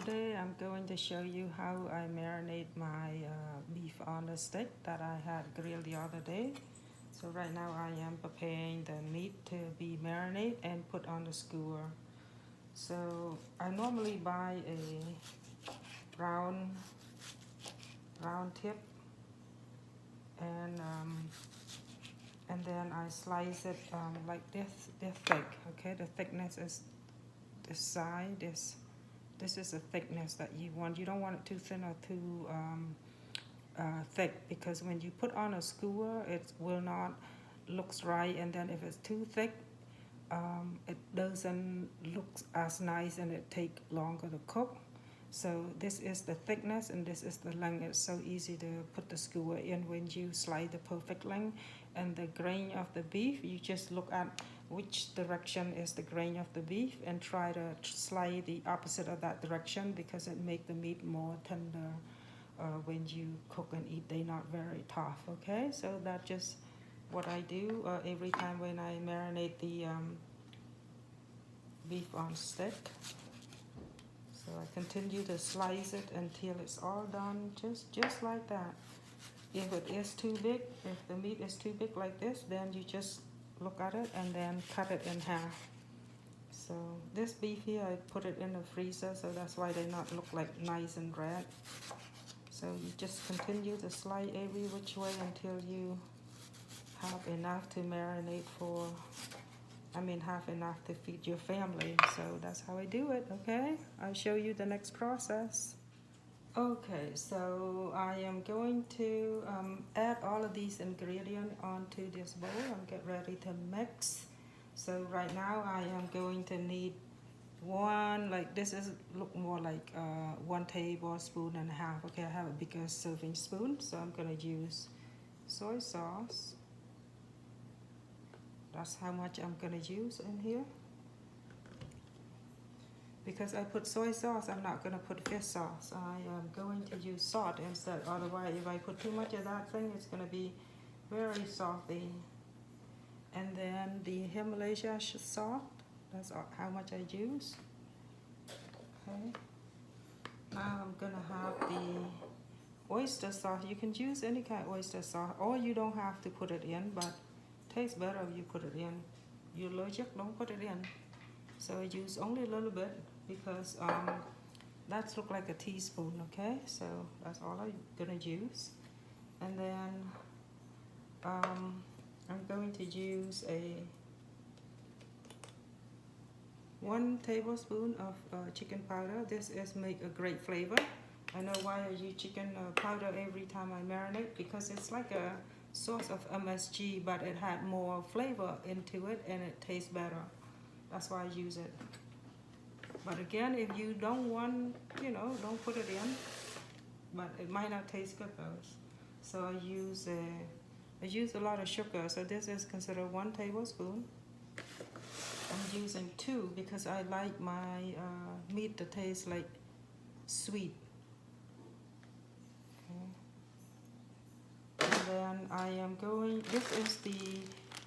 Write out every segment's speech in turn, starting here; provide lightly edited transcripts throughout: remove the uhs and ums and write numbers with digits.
Today I'm going to show you how I marinate my beef on the stick that I had grilled the other day. So right now I am preparing the meat to be marinated and put on the skewer. So I normally buy a round tip and then I slice it like this thick. Okay, the thickness is this side. This is the thickness that you want. You don't want it too thin or too thick, because when you put on a skewer, it will not looks right, and then if it's too thick, it doesn't look as nice and it take longer to cook. So this is the thickness and this is the length. It's so easy to put the skewer in when you slide the perfect length. And the grain of the beef, you just look at which direction is the grain of the beef and try to slide the opposite of that direction, because it make the meat more tender when you cook and eat. They're not very tough. Okay, so that's just what I do every time when I marinate the beef on stick. So I continue to slice it until it's all done, just like that. If it is too big, if the meat is too big like this, then you just look at it and then cut it in half. So this beef here, I put it in the freezer, so that's why they not look like nice and red. So you just continue to slice every which way until you have enough to marinate for, have enough to feed your family. So that's how I do it. Okay, I'll show you the next process. Okay, so I am going to add all of these ingredients onto this bowl and get ready to mix. So right now I am going to need this is look more like 1 tablespoon and a half. Okay, I have a bigger serving spoon, so I'm gonna use soy sauce. That's how much I'm gonna use in here. Because I put soy sauce, I'm not gonna put fish sauce. I am going to use salt instead. Otherwise, if I put too much of that thing, it's gonna be very salty. And then the Himalaya salt, that's how much I use. Okay. Now I'm gonna have the oyster sauce. You can use any kind of oyster sauce, or you don't have to put it in, but it tastes better if you put it in. You're allergic, don't put it in. So I use only a little bit, because that's look like a teaspoon. Okay, so that's all I'm gonna use. And then I'm going to use 1 tablespoon of chicken powder. This is make a great flavor. I know why I use chicken powder every time I marinate, because it's like a source of MSG, but it had more flavor into it and it tastes better. That's why I use it. But again, if you don't want, don't put it in. But it might not taste good though. So I use a lot of sugar. So this is considered 1 tablespoon. I'm using 2 because I like my meat to taste like sweet. Okay. And then I am going. This is the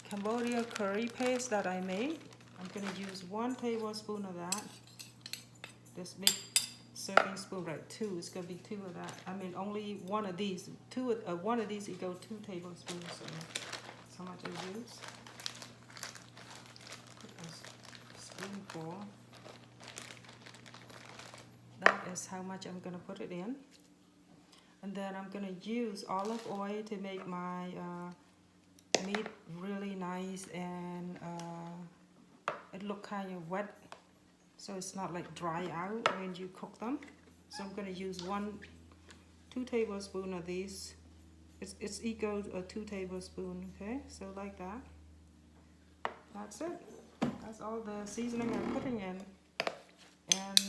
Cambodian curry paste that I made. I'm going to use 1 tablespoon of that. This big serving spoon, right? 2. It's going to be 2 of that. Only 1 of these. 1 of these, it go 2 tablespoons. So that's how much I use. Put a spoonful. That is how much I'm going to put it in. And then I'm going to use olive oil to make my meat really nice and it look kind of wet, so it's not like dry out when you cook them. So I'm going to use 2 tablespoons of these. It's equal to 2 tablespoons. Okay, so like that. That's it. That's all the seasoning I'm putting in, and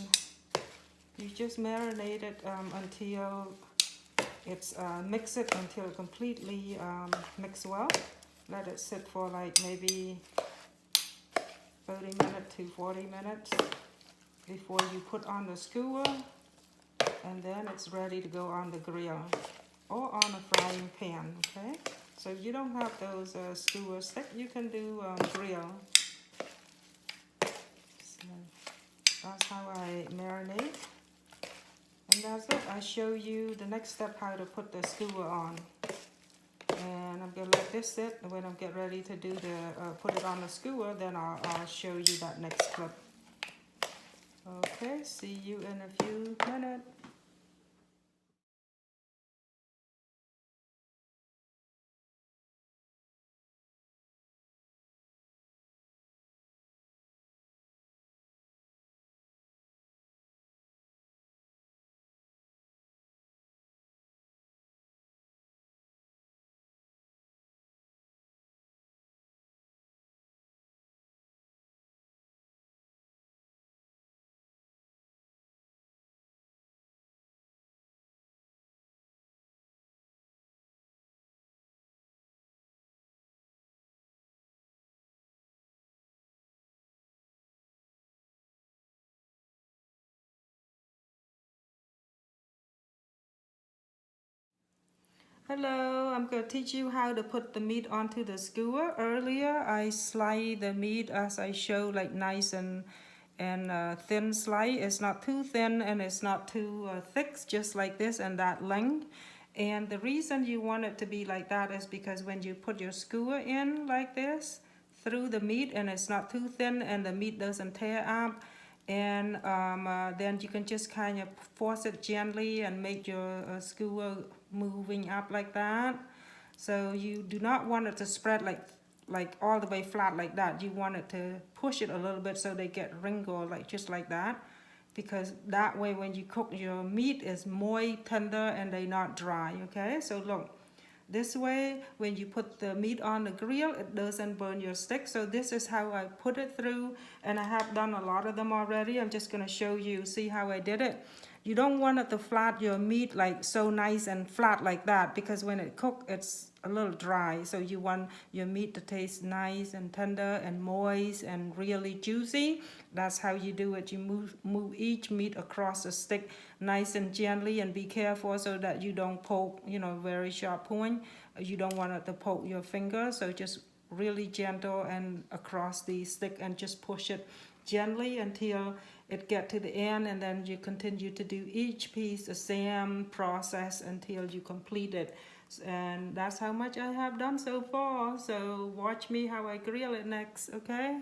you just marinate it until it's mix it until it completely mix well. Let it sit for like maybe 30 minutes to 40 minutes before you put on the skewer, and then it's ready to go on the grill or on a frying pan. Okay, so if you don't have those skewer stick, you can do grill. So that's how I marinate. that's it. I show you the next step how to put the skewer on. And I'm gonna let this sit. And when I get ready to do the put it on the skewer, then I'll show you that next clip. Okay, see you in a few minutes. Hello, I'm going to teach you how to put the meat onto the skewer. Earlier, I sliced the meat as I showed, like nice and thin slice. It's not too thin and it's not too thick, just like this and that length. And the reason you want it to be like that is because when you put your skewer in like this through the meat and it's not too thin and the meat doesn't tear up, and then you can just kind of force it gently and make your skewer moving up like that. So you do not want it to spread like all the way flat like that. You want it to push it a little bit so they get wrinkled, like just like that, because that way when you cook your meat is moist, tender, and they not dry. Okay, so look, this way when you put the meat on the grill, it doesn't burn your stick. So this is how I put it through, and I have done a lot of them already. I'm just going to show you, see how I did it. You don't want it to flat your meat like so nice and flat like that, because when it cooks it's a little dry. So you want your meat to taste nice and tender and moist and really juicy. That's how you do it. You move each meat across the stick nice and gently, and be careful so that you don't poke, very sharp point. You don't want it to poke your finger, so just really gentle and across the stick and just push it gently until it get to the end, and then you continue to do each piece the same process until you complete it. And that's how much I have done so far. So watch me how I grill it next, okay?